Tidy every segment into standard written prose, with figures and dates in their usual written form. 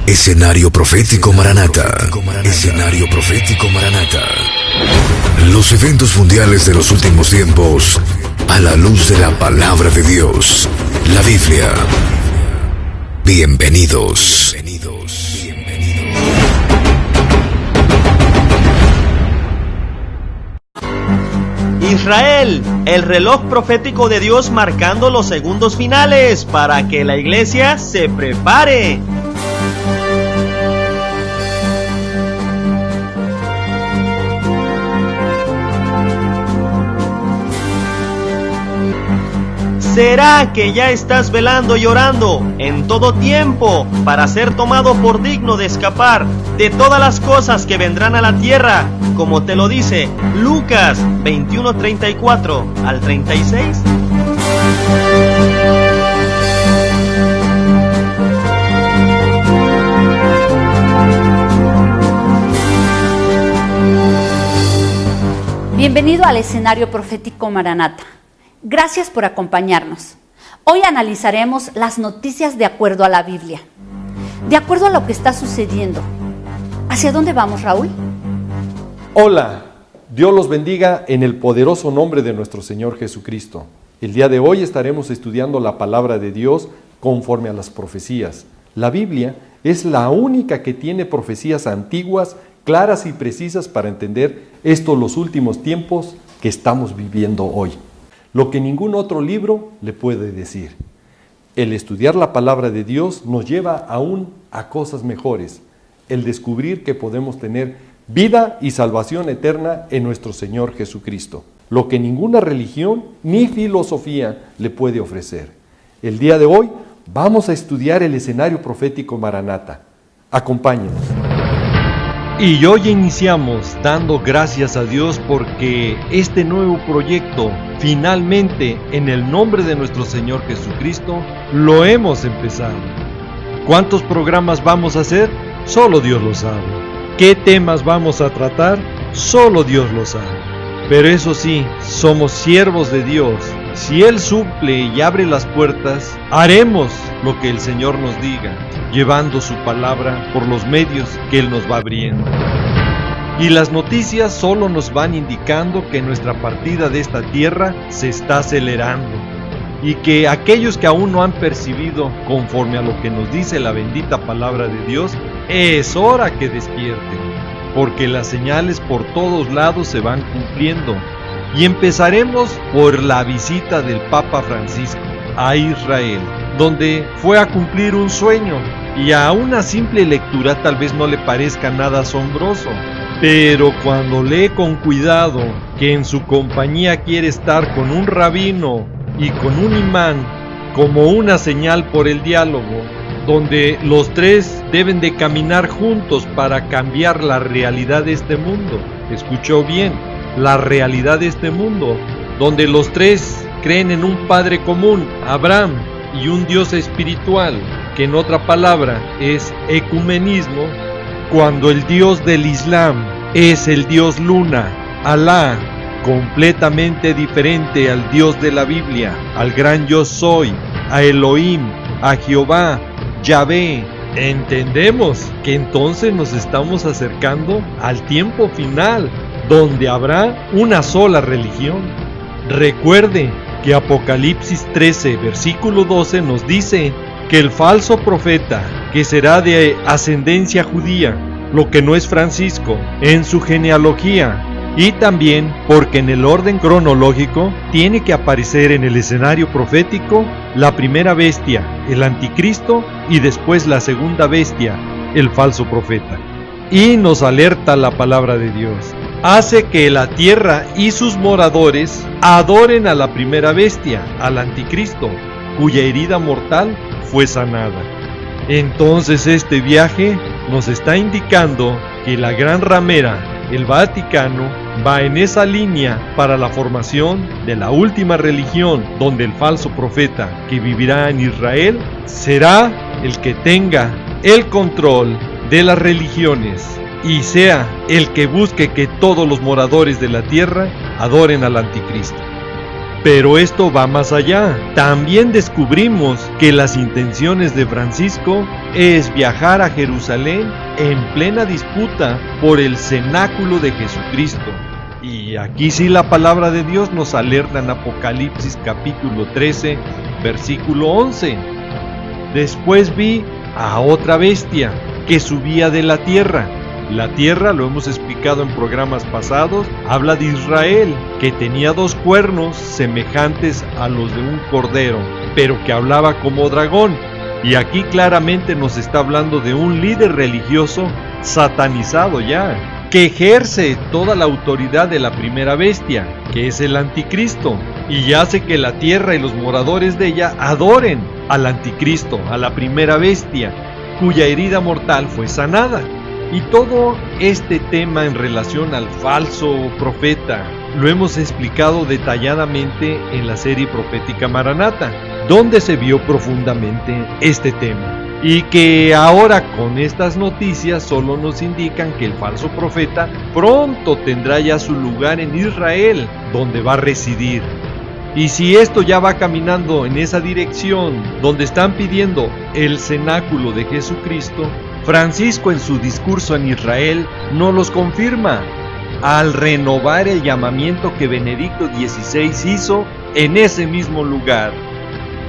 Escenario Profético Maranata. Escenario Profético Maranata. Los eventos mundiales de los últimos tiempos a la luz de la palabra de Dios, la Biblia. Bienvenidos. Israel, el reloj profético de Dios marcando los segundos finales para que la iglesia se prepare. ¿Será que ya estás velando y orando en todo tiempo para ser tomado por digno de escapar de todas las cosas que vendrán a la tierra, como te lo dice Lucas 21:34 al 36? Bienvenido al escenario profético Maranata. Gracias por acompañarnos. Hoy analizaremos las noticias de acuerdo a la Biblia, de acuerdo a lo que está sucediendo. ¿Hacia dónde vamos, Raúl? Hola, Dios los bendiga en el poderoso nombre de nuestro Señor Jesucristo. El día de hoy estaremos estudiando la palabra de Dios conforme a las profecías. La Biblia es la única que tiene profecías antiguas, claras y precisas para entender los últimos tiempos que estamos viviendo hoy. Lo que ningún otro libro le puede decir. El estudiar la palabra de Dios nos lleva aún a cosas mejores. El descubrir que podemos tener vida y salvación eterna en nuestro Señor Jesucristo. Lo que ninguna religión ni filosofía le puede ofrecer. El día de hoy vamos a estudiar el escenario profético Maranata. Acompáñenos. Y hoy iniciamos dando gracias a Dios porque este nuevo proyecto, finalmente, en el nombre de nuestro Señor Jesucristo, lo hemos empezado. ¿Cuántos programas vamos a hacer? Solo Dios lo sabe. ¿Qué temas vamos a tratar? Solo Dios lo sabe. Pero eso sí, somos siervos de Dios. Si Él suple y abre las puertas, haremos lo que el Señor nos diga, llevando su palabra por los medios que Él nos va abriendo. Y las noticias solo nos van indicando que nuestra partida de esta tierra se está acelerando y que aquellos que aún no han percibido conforme a lo que nos dice la bendita palabra de Dios, es hora que despierten, porque las señales por todos lados se van cumpliendo. Y empezaremos por la visita del Papa Francisco a Israel, donde fue a cumplir un sueño, y a una simple lectura tal vez no le parezca nada asombroso, pero cuando lee con cuidado que en su compañía quiere estar con un rabino y con un imán como una señal por el diálogo, donde los tres deben de caminar juntos para cambiar la realidad de este mundo. Escuchó bien, la realidad de este mundo, donde los tres creen en un Padre común, Abraham, y un Dios espiritual, que en otra palabra es ecumenismo, cuando el Dios del Islam es el Dios Luna, Alá, completamente diferente al Dios de la Biblia, al gran yo soy, a Elohim, a Jehová, Yahvé. Entendemos que entonces nos estamos acercando al tiempo final, donde habrá una sola religión. Recuerde que Apocalipsis 13, versículo 12 nos dice que el falso profeta, que será de ascendencia judía, lo que no es Francisco, en su genealogía, y también porque en el orden cronológico tiene que aparecer en el escenario profético la primera bestia, el anticristo, y después la segunda bestia, el falso profeta. Y nos alerta la palabra de Dios. Hace que la tierra y sus moradores adoren a la primera bestia, al anticristo, cuya herida mortal fue sanada. Entonces este viaje nos está indicando que la gran ramera, el Vaticano, va en esa línea para la formación de la última religión, donde el falso profeta que vivirá en Israel será el que tenga el control de las religiones y sea el que busque que todos los moradores de la tierra adoren al anticristo. Pero esto va más allá. También descubrimos que las intenciones de Francisco es viajar a Jerusalén en plena disputa por el cenáculo de Jesucristo. Y aquí sí la palabra de Dios nos alerta en Apocalipsis capítulo 13, versículo 11. Después vi a otra bestia que subía de la tierra. La tierra, lo hemos explicado en programas pasados, habla de Israel, que tenía 2 cuernos semejantes a los de un cordero, pero que hablaba como dragón. Y aquí claramente nos está hablando de un líder religioso satanizado ya, que ejerce toda la autoridad de la primera bestia, que es el anticristo, y hace que la tierra y los moradores de ella adoren al anticristo, a la primera bestia, cuya herida mortal fue sanada. Y todo este tema en relación al falso profeta lo hemos explicado detalladamente en la serie profética Maranata, donde se vio profundamente este tema. Y que ahora con estas noticias solo nos indican que el falso profeta pronto tendrá ya su lugar en Israel, donde va a residir. Y si esto ya va caminando en esa dirección, donde están pidiendo el cenáculo de Jesucristo, Francisco en su discurso en Israel no los confirma, al renovar el llamamiento que Benedicto XVI hizo en ese mismo lugar,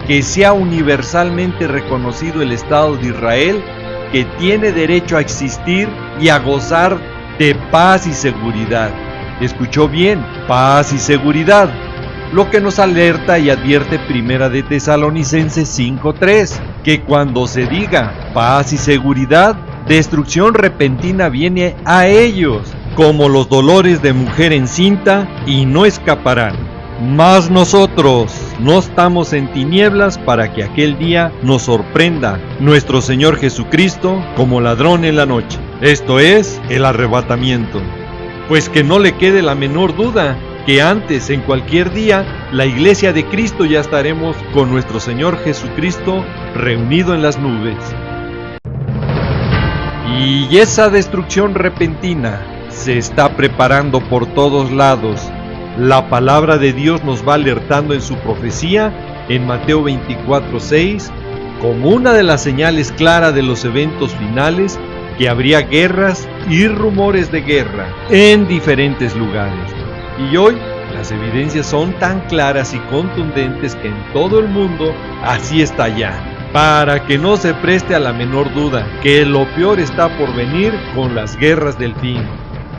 que sea universalmente reconocido el Estado de Israel, que tiene derecho a existir y a gozar de paz y seguridad. ¿Escuchó bien? Paz y seguridad. Lo que nos alerta y advierte Primera de Tesalonicenses 5:3, que cuando se diga paz y seguridad, destrucción repentina viene a ellos, como los dolores de mujer encinta, y no escaparán. Mas nosotros no estamos en tinieblas para que aquel día nos sorprenda nuestro Señor Jesucristo como ladrón en la noche. Esto es el arrebatamiento. Pues que no le quede la menor duda que antes, en cualquier día, la Iglesia de Cristo ya estaremos con nuestro Señor Jesucristo reunido en las nubes. Y esa destrucción repentina se está preparando por todos lados. La palabra de Dios nos va alertando en su profecía, en Mateo 24:6, como una de las señales claras de los eventos finales, que habría guerras y rumores de guerra en diferentes lugares. Y hoy las evidencias son tan claras y contundentes que en todo el mundo así está ya, para que no se preste a la menor duda que lo peor está por venir con las guerras del fin.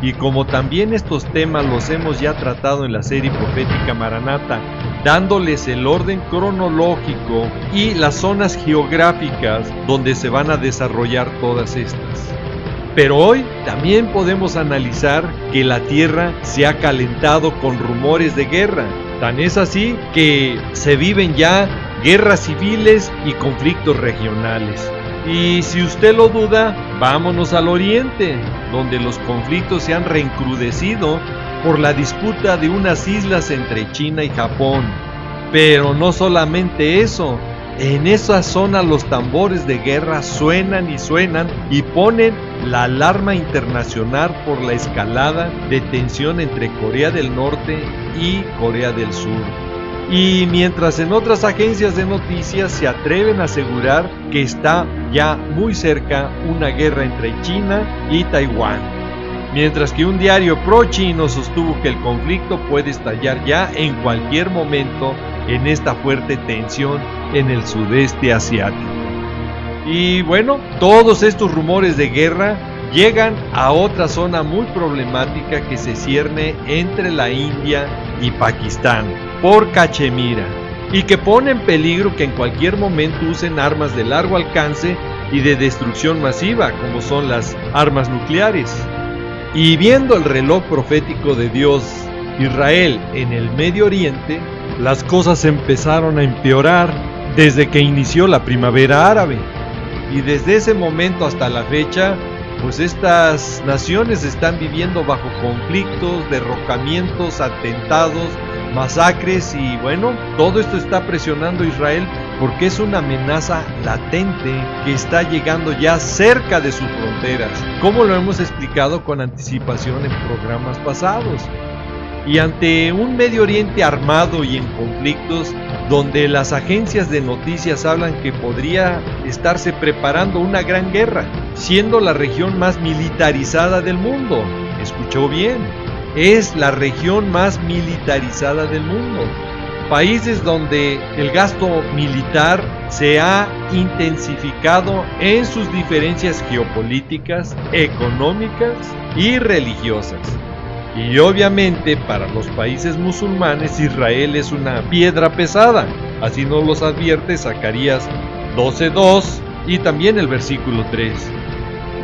Y como también estos temas los hemos ya tratado en la serie profética Maranata, dándoles el orden cronológico y las zonas geográficas donde se van a desarrollar todas estas. Pero hoy también podemos analizar que la tierra se ha calentado con rumores de guerra. Tan es así que se viven ya guerras civiles y conflictos regionales. Y si usted lo duda, vámonos al oriente, donde los conflictos se han reencrudecido por la disputa de unas islas entre China y Japón. Pero no solamente eso, en esa zona los tambores de guerra suenan y ponen la alarma internacional por la escalada de tensión entre Corea del Norte y Corea del Sur. Y mientras en otras agencias de noticias se atreven a asegurar que está ya muy cerca una guerra entre China y Taiwán. Mientras que un diario pro-chino sostuvo que el conflicto puede estallar ya en cualquier momento en esta fuerte tensión en el sudeste asiático. Y bueno, todos estos rumores de guerra llegan a otra zona muy problemática que se cierne entre la India y Pakistán, por Cachemira, y que pone en peligro que en cualquier momento usen armas de largo alcance y de destrucción masiva, como son las armas nucleares. Y viendo el reloj profético de Dios, Israel en el Medio Oriente, las cosas empezaron a empeorar desde que inició la primavera árabe. Y desde ese momento hasta la fecha, pues estas naciones están viviendo bajo conflictos, derrocamientos, atentados, masacres, y bueno, todo esto está presionando a Israel porque es una amenaza latente que está llegando ya cerca de sus fronteras, como lo hemos explicado con anticipación en programas pasados. Y ante un Medio Oriente armado y en conflictos, donde las agencias de noticias hablan que podría estarse preparando una gran guerra, siendo la región más militarizada del mundo. Escuchó bien, es la región más militarizada del mundo. Países donde el gasto militar se ha intensificado en sus diferencias geopolíticas, económicas y religiosas. Y obviamente para los países musulmanes Israel es una piedra pesada, así nos los advierte Zacarías 12:2 y también el versículo 3.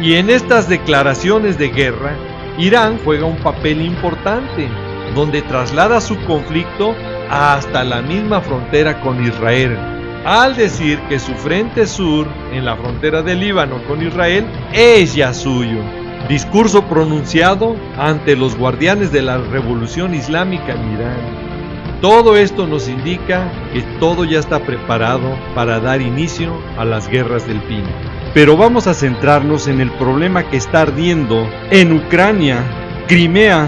Y en estas declaraciones de guerra, Irán juega un papel importante, donde traslada su conflicto hasta la misma frontera con Israel, al decir que su frente sur, en la frontera del Líbano con Israel, es ya suyo. Discurso pronunciado ante los guardianes de la revolución islámica en Irán. Todo esto nos indica que todo ya está preparado para dar inicio a las guerras del pino. Pero vamos a centrarnos en el problema que está ardiendo en Ucrania, Crimea,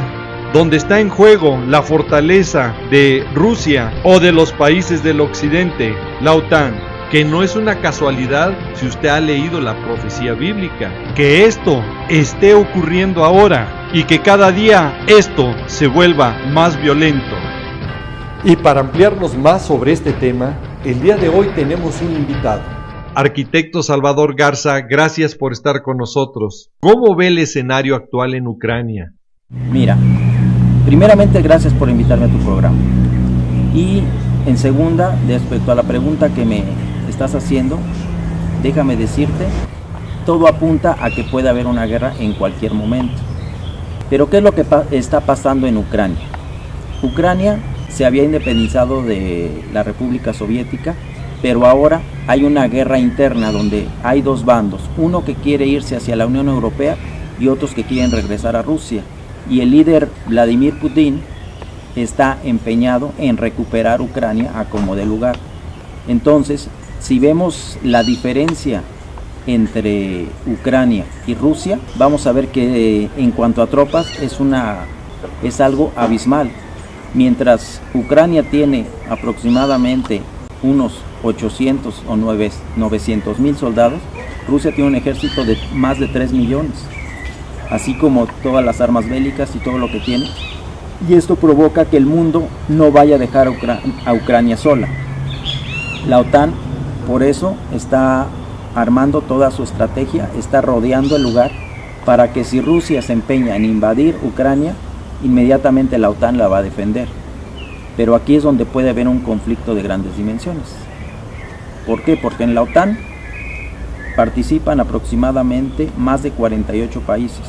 donde está en juego la fortaleza de Rusia o de los países del occidente, la OTAN. Que no es una casualidad si usted ha leído la profecía bíblica, que esto esté ocurriendo ahora y que cada día esto se vuelva más violento. Y para ampliarnos más sobre este tema, el día de hoy tenemos un invitado. Arquitecto Salvador Garza, gracias por estar con nosotros. ¿Cómo ve el escenario actual en Ucrania? Mira, primeramente gracias por invitarme a tu programa. Y en segunda, respecto a la pregunta que me estás haciendo, déjame decirte, todo apunta a que puede haber una guerra en cualquier momento. Pero ¿qué es lo que está pasando en Ucrania? Ucrania se había independizado de la República Soviética, pero ahora hay una guerra interna donde hay dos bandos, uno que quiere irse hacia la Unión Europea y otros que quieren regresar a Rusia. Y el líder Vladimir Putin está empeñado en recuperar Ucrania a como dé lugar. Entonces, si vemos la diferencia entre Ucrania y Rusia, vamos a ver que en cuanto a tropas es algo abismal. Mientras Ucrania tiene aproximadamente unos 800 o 900 mil soldados, Rusia tiene un ejército de más de 3 millones, así como todas las armas bélicas y todo lo que tiene. Y esto provoca que el mundo no vaya a dejar a Ucrania sola. La OTAN por eso está armando toda su estrategia, está rodeando el lugar para que si Rusia se empeña en invadir Ucrania, inmediatamente la OTAN la va a defender. Pero aquí es donde puede haber un conflicto de grandes dimensiones. ¿Por qué? Porque en la OTAN participan aproximadamente más de 48 países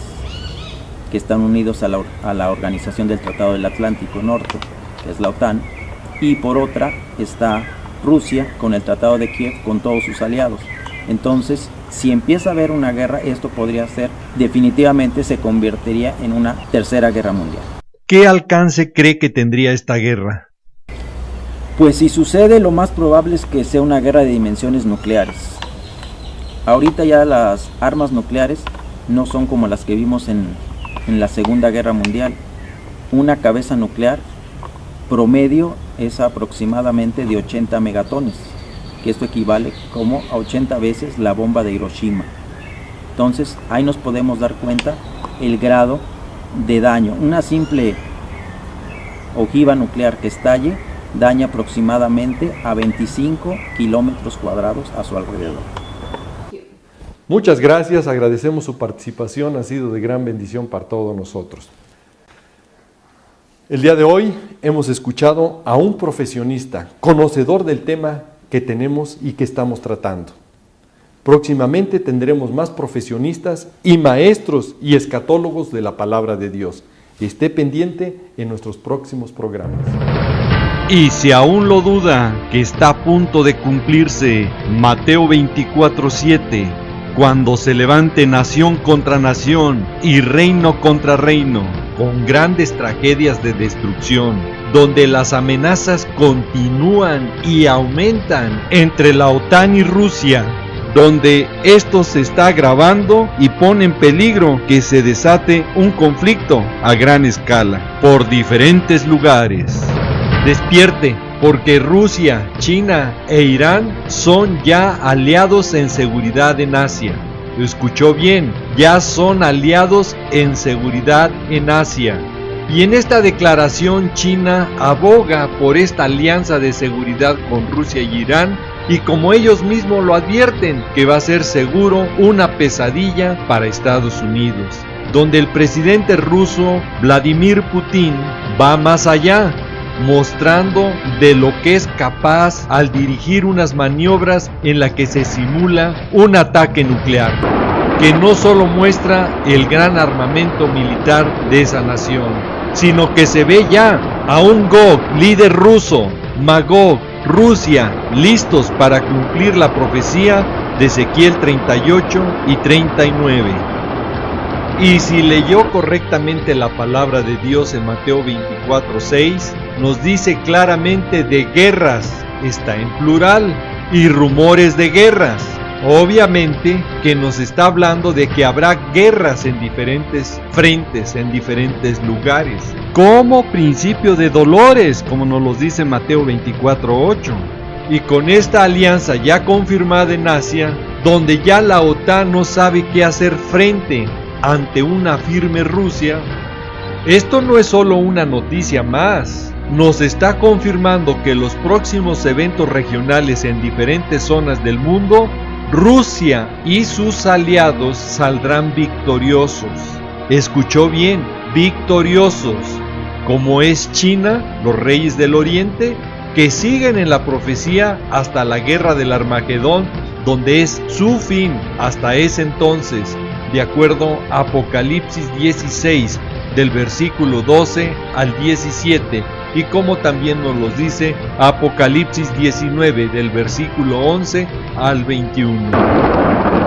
que están unidos a la Organización del Tratado del Atlántico Norte, que es la OTAN, y por otra está Rusia con el Tratado de Kiev con todos sus aliados. Entonces, si empieza a haber una guerra, esto podría ser, definitivamente se convertiría en una tercera guerra mundial. ¿Qué alcance cree que tendría esta guerra? Pues si sucede, lo más probable es que sea una guerra de dimensiones nucleares. Ahorita ya las armas nucleares no son como las que vimos en la Segunda Guerra Mundial. Una cabeza nuclear promedio es aproximadamente de 80 megatones, que esto equivale como a 80 veces la bomba de Hiroshima. Entonces ahí nos podemos dar cuenta el grado de daño. Una simple ojiva nuclear que estalle daña aproximadamente a 25 kilómetros cuadrados a su alrededor. Muchas gracias, agradecemos su participación, ha sido de gran bendición para todos nosotros. El día de hoy hemos escuchado a un profesionista, conocedor del tema que tenemos y que estamos tratando. Próximamente tendremos más profesionistas y maestros y escatólogos de la palabra de Dios. Esté pendiente en nuestros próximos programas. Y si aún lo duda que está a punto de cumplirse Mateo 24:7, cuando se levante nación contra nación y reino contra reino, con grandes tragedias de destrucción, donde las amenazas continúan y aumentan entre la OTAN y Rusia, donde esto se está agravando y pone en peligro que se desate un conflicto a gran escala por diferentes lugares. Despierte, porque Rusia, China e Irán son ya aliados en seguridad en Asia. Escuchó bien, ya son aliados en seguridad en Asia. Y en esta declaración China aboga por esta alianza de seguridad con Rusia y Irán, y como ellos mismos lo advierten, que va a ser seguro una pesadilla para Estados Unidos, donde el presidente ruso Vladimir Putin va más allá, mostrando de lo que es capaz al dirigir unas maniobras en las que se simula un ataque nuclear, que no solo muestra el gran armamento militar de esa nación, sino que se ve ya a un Gog, líder ruso, Magog, Rusia, listos para cumplir la profecía de Ezequiel 38 y 39. Y si leyó correctamente la palabra de Dios en Mateo 24:6, nos dice claramente de guerras, está en plural, y rumores de guerras. Obviamente que nos está hablando de que habrá guerras en diferentes frentes, en diferentes lugares, como principio de dolores, como nos lo dice Mateo 24:8. Y con esta alianza ya confirmada en Asia, donde ya la OTAN no sabe qué hacer frente ante una firme Rusia, esto no es solo una noticia más, nos está confirmando que los próximos eventos regionales en diferentes zonas del mundo, Rusia y sus aliados saldrán victoriosos. Escuchó bien, victoriosos, como es China, los reyes del Oriente, que siguen en la profecía hasta la guerra del Armagedón, donde es su fin hasta ese entonces, de acuerdo a Apocalipsis 16, del versículo 12 al 17, y como también nos los dice Apocalipsis 19, del versículo 11 al 21.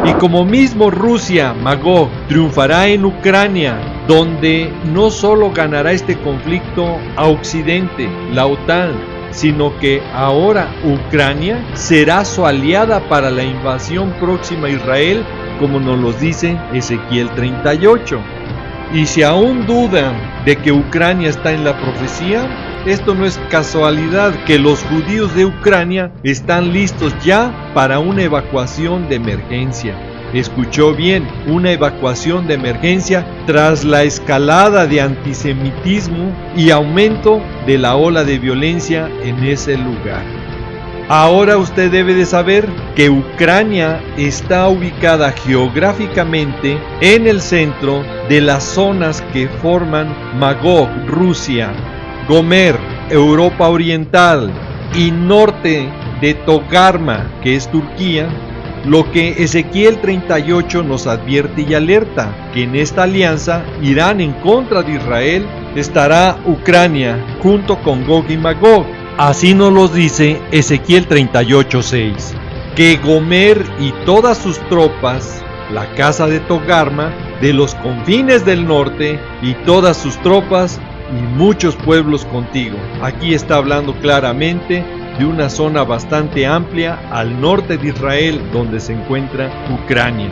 Y como mismo Rusia, Magog, triunfará en Ucrania, donde no solo ganará este conflicto a Occidente, la OTAN, sino que ahora Ucrania será su aliada para la invasión próxima a Israel, como nos lo dice Ezequiel 38. Y si aún dudan de que Ucrania está en la profecía, esto no es casualidad que los judíos de Ucrania están listos ya para una evacuación de emergencia. Escuchó bien, una evacuación de emergencia tras la escalada de antisemitismo y aumento de la ola de violencia en ese lugar. Ahora usted debe de saber que Ucrania está ubicada geográficamente en el centro de las zonas que forman Magog, Rusia, Gomer, Europa Oriental, y norte de Togarma, que es Turquía, lo que Ezequiel 38 nos advierte y alerta, que en esta alianza irán en contra de Israel, estará Ucrania junto con Gog y Magog. Así nos lo dice Ezequiel 38:6, que Gomer y todas sus tropas, la casa de Togarma, de los confines del norte, y todas sus tropas, y muchos pueblos contigo. Aquí está hablando claramente de una zona bastante amplia al norte de Israel, donde se encuentra Ucrania.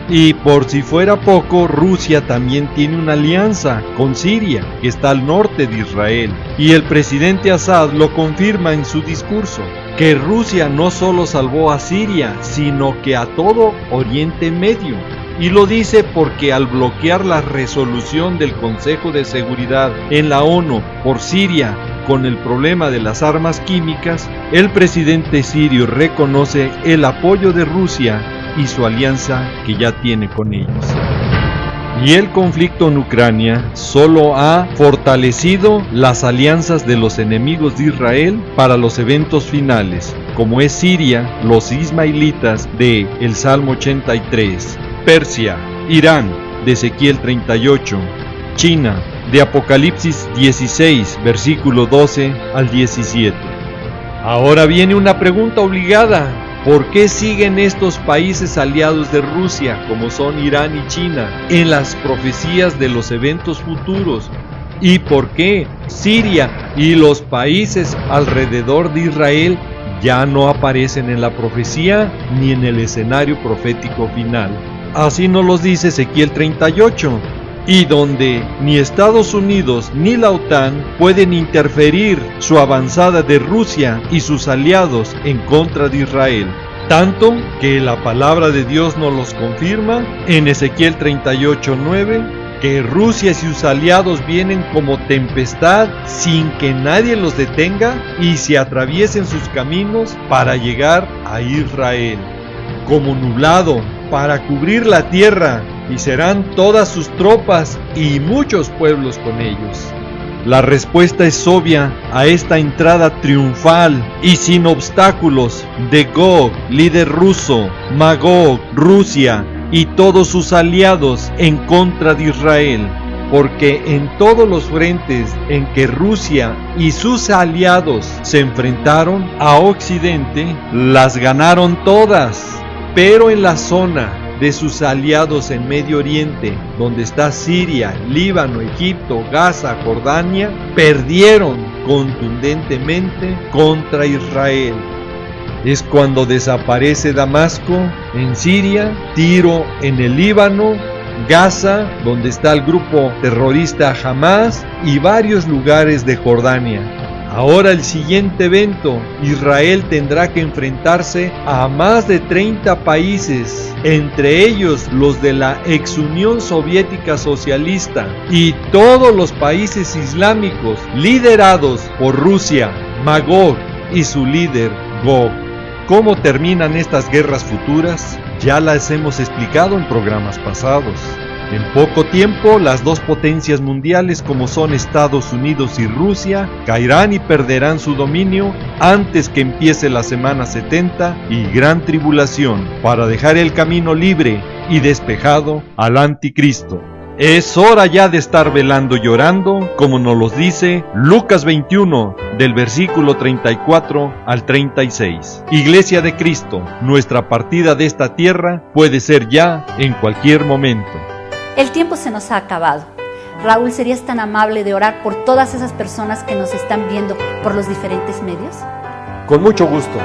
Y por si fuera poco, Rusia también tiene una alianza con Siria, que está al norte de Israel. Y el presidente Assad lo confirma en su discurso, que Rusia no solo salvó a Siria, sino que a todo Oriente Medio. Y lo dice porque al bloquear la resolución del Consejo de Seguridad en la ONU por Siria con el problema de las armas químicas, el presidente sirio reconoce el apoyo de Rusia y su alianza que ya tiene con ellos. Y el conflicto en Ucrania solo ha fortalecido las alianzas de los enemigos de Israel para los eventos finales, como es Siria, los ismaelitas de el Salmo 83, Persia, Irán, de Ezequiel 38, China, de Apocalipsis 16, versículo 12 al 17. Ahora viene una pregunta obligada. ¿Por qué siguen estos países aliados de Rusia, como son Irán y China, en las profecías de los eventos futuros? ¿Y por qué Siria y los países alrededor de Israel ya no aparecen en la profecía ni en el escenario profético final. Así nos lo dice Ezequiel 38, y donde ni Estados Unidos ni la OTAN pueden interferir su avanzada de Rusia y sus aliados en contra de Israel. Tanto que la palabra de Dios nos los confirma en Ezequiel 38:9, que Rusia y sus aliados vienen como tempestad sin que nadie los detenga y se atraviesen sus caminos para llegar a Israel, como nublado para cubrir la tierra, y serán todas sus tropas y muchos pueblos con ellos. La respuesta es obvia a esta entrada triunfal y sin obstáculos de Gog, líder ruso, Magog, Rusia y todos sus aliados en contra de Israel, porque en todos los frentes en que Rusia y sus aliados se enfrentaron a Occidente, las ganaron todas, pero en la zona de sus aliados en Medio Oriente, donde está Siria, Líbano, Egipto, Gaza, Jordania, perdieron contundentemente contra Israel. Es cuando desaparece Damasco en Siria, Tiro en el Líbano, Gaza, donde está el grupo terrorista Hamas, y varios lugares de Jordania. Ahora el siguiente evento, Israel tendrá que enfrentarse a más de 30 países, entre ellos los de la ex Unión Soviética Socialista y todos los países islámicos liderados por Rusia, Magog y su líder Gog. ¿Cómo terminan estas guerras futuras? Ya las hemos explicado en programas pasados. En poco tiempo, las dos potencias mundiales como son Estados Unidos y Rusia caerán y perderán su dominio antes que empiece la semana 70 y gran tribulación, para dejar el camino libre y despejado al anticristo. Es hora ya de estar velando y llorando, como nos lo dice Lucas 21, del versículo 34 al 36. Iglesia de Cristo, nuestra partida de esta tierra puede ser ya en cualquier momento. El tiempo se nos ha acabado. Raúl, ¿serías tan amable de orar por todas esas personas que nos están viendo por los diferentes medios? Con mucho gusto.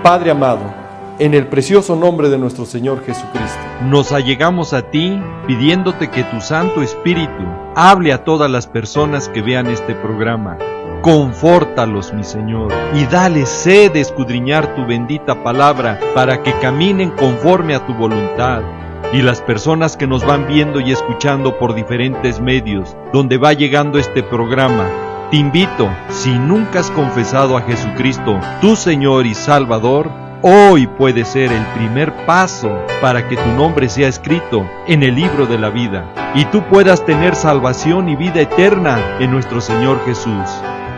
Padre amado, en el precioso nombre de nuestro Señor Jesucristo, nos allegamos a ti pidiéndote que tu Santo Espíritu hable a todas las personas que vean este programa. Confórtalos, mi Señor, y dale sed de escudriñar tu bendita palabra para que caminen conforme a tu voluntad. Y las personas que nos van viendo y escuchando por diferentes medios, donde va llegando este programa, te invito, si nunca has confesado a Jesucristo, tu Señor y Salvador, hoy puede ser el primer paso para que tu nombre sea escrito en el libro de la vida y tú puedas tener salvación y vida eterna en nuestro Señor Jesús.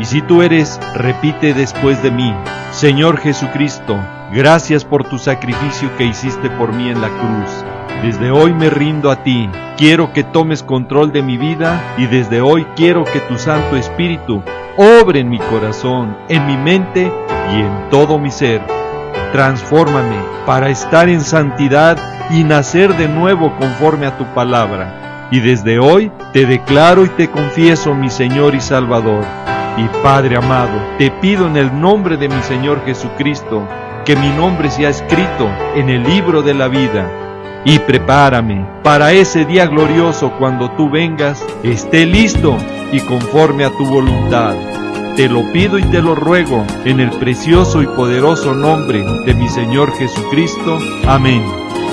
Y si tú eres, repite después de mí: Señor Jesucristo, gracias por tu sacrificio que hiciste por mí en la cruz. Desde hoy me rindo a ti, quiero que tomes control de mi vida y desde hoy quiero que tu Santo Espíritu obre en mi corazón, en mi mente y en todo mi ser. Transfórmame para estar en santidad y nacer de nuevo conforme a tu palabra. Y desde hoy te declaro y te confieso mi Señor y Salvador. Y Padre amado, te pido en el nombre de mi Señor Jesucristo que mi nombre sea escrito en el libro de la vida. Y prepárame para ese día glorioso cuando tú vengas, esté listo y conforme a tu voluntad. Te lo pido y te lo ruego en el precioso y poderoso nombre de mi Señor Jesucristo. Amén.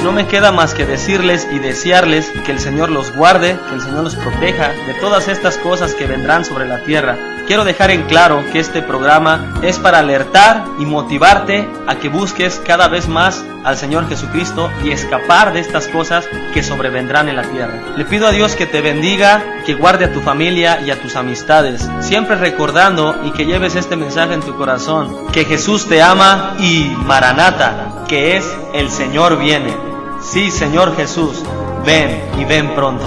No me queda más que decirles y desearles que el Señor los guarde, que el Señor los proteja de todas estas cosas que vendrán sobre la tierra. Quiero dejar en claro que este programa es para alertar y motivarte a que busques cada vez más al Señor Jesucristo y escapar de estas cosas que sobrevendrán en la tierra. Le pido a Dios que te bendiga, que guarde a tu familia y a tus amistades, siempre recordando y que lleves este mensaje en tu corazón, que Jesús te ama y Maranata, que es el Señor viene. Sí, Señor Jesús, ven y ven pronto.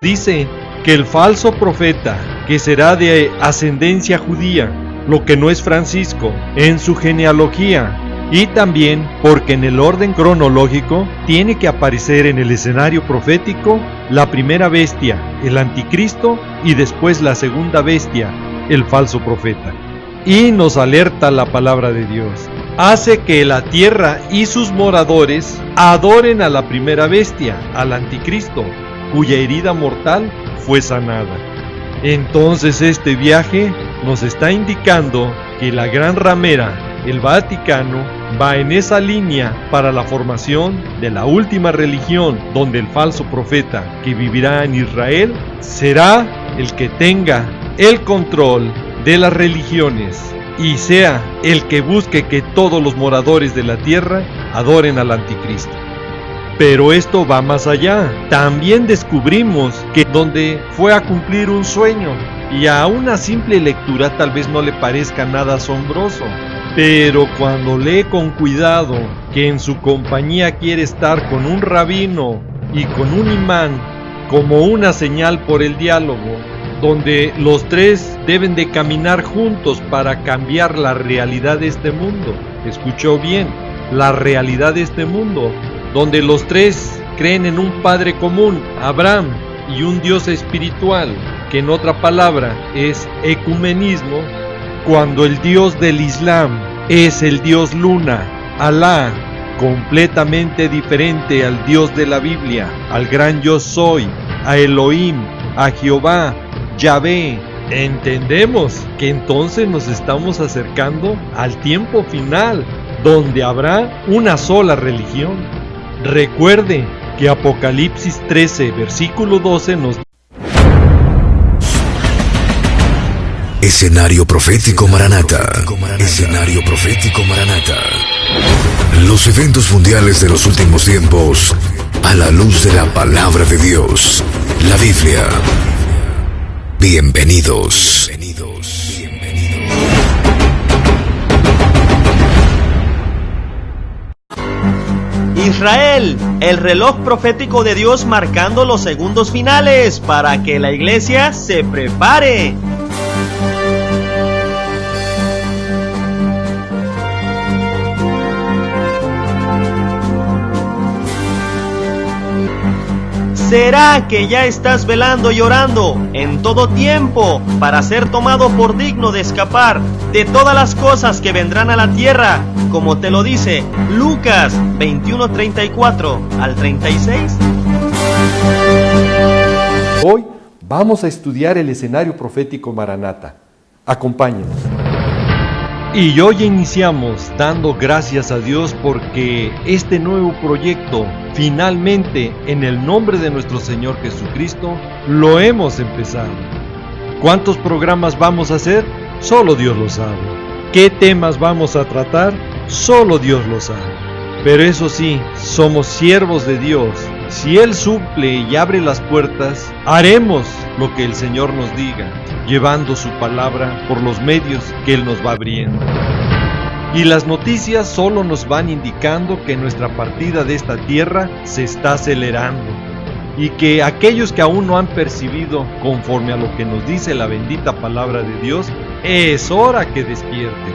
dice que el falso profeta, que será de ascendencia judía, lo que no es Francisco, en su genealogía, y también porque en el orden cronológico tiene que aparecer en el escenario profético la primera bestia, el anticristo, y después la segunda bestia, el falso profeta. Y nos alerta la palabra de Dios. Hace que la tierra y sus moradores adoren a la primera bestia, al anticristo, cuya herida mortal fue sanada. Entonces este viaje nos está indicando que la gran ramera, el Vaticano, va en esa línea para la formación de la última religión, donde el falso profeta que vivirá en Israel será el que tenga el control de las religiones y sea el que busque que todos los moradores de la tierra adoren al anticristo. Pero esto va más allá. También descubrimos que donde fue a cumplir un sueño, y a una simple lectura tal vez no le parezca nada asombroso, pero cuando lee con cuidado que en su compañía quiere estar con un rabino y con un imán como una señal por el diálogo, donde los tres deben de caminar juntos para cambiar la realidad de este mundo. Escuchó bien, la realidad de este mundo, donde los tres creen en un Padre común, Abraham, y un Dios espiritual, que en otra palabra es ecumenismo, cuando el Dios del Islam es el Dios Luna, Alá, completamente diferente al Dios de la Biblia, al gran yo soy, a Elohim, a Jehová, Yahvé. Entendemos que entonces nos estamos acercando al tiempo final, donde habrá una sola religión. Recuerde que Apocalipsis 13, versículo 12 nos... Escenario profético Maranata. Escenario profético Maranata. Los eventos mundiales de los últimos tiempos a la luz de la palabra de Dios, la Biblia. Bienvenidos. Israel, el reloj profético de Dios marcando los segundos finales para que la iglesia se prepare. ¿Será que ya estás velando y orando en todo tiempo para ser tomado por digno de escapar de todas las cosas que vendrán a la tierra, como te lo dice Lucas 21:34 al 36? Hoy vamos a estudiar el escenario profético Maranata. Acompáñenos. Y hoy iniciamos dando gracias a Dios porque este nuevo proyecto, finalmente, en el nombre de nuestro Señor Jesucristo, lo hemos empezado. ¿Cuántos programas vamos a hacer? Solo Dios lo sabe. ¿Qué temas vamos a tratar? Solo Dios lo sabe. Pero eso sí, somos siervos de Dios. Si Él suple y abre las puertas, haremos lo que el Señor nos diga, llevando su palabra por los medios que Él nos va abriendo. Y las noticias solo nos van indicando que nuestra partida de esta tierra se está acelerando y que aquellos que aún no han percibido conforme a lo que nos dice la bendita palabra de Dios, es hora que despierten,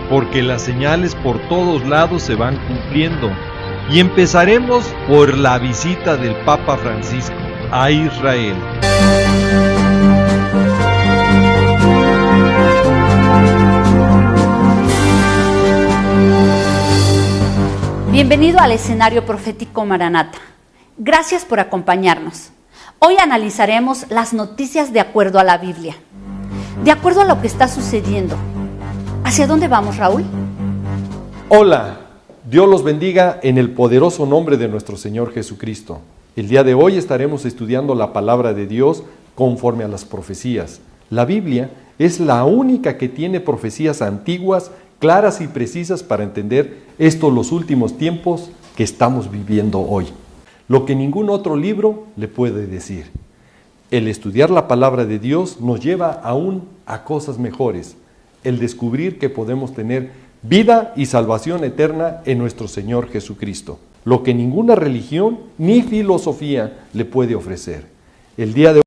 porque las señales por todos lados se van cumpliendo. Y empezaremos por la visita del Papa Francisco a Israel. Bienvenido al escenario profético Maranata. Gracias por acompañarnos. Hoy analizaremos las noticias de acuerdo a la Biblia, de acuerdo a lo que está sucediendo. ¿Hacia dónde vamos, Raúl? Hola, Dios los bendiga en el poderoso nombre de nuestro Señor Jesucristo. El día de hoy estaremos estudiando la palabra de Dios conforme a las profecías. La Biblia es la única que tiene profecías antiguas, claras y precisas para entender los últimos tiempos que estamos viviendo hoy. Lo que ningún otro libro le puede decir. El estudiar la palabra de Dios nos lleva aún a cosas mejores. El descubrir que podemos tener vida y salvación eterna en nuestro Señor Jesucristo. Lo que ninguna religión ni filosofía le puede ofrecer. El día de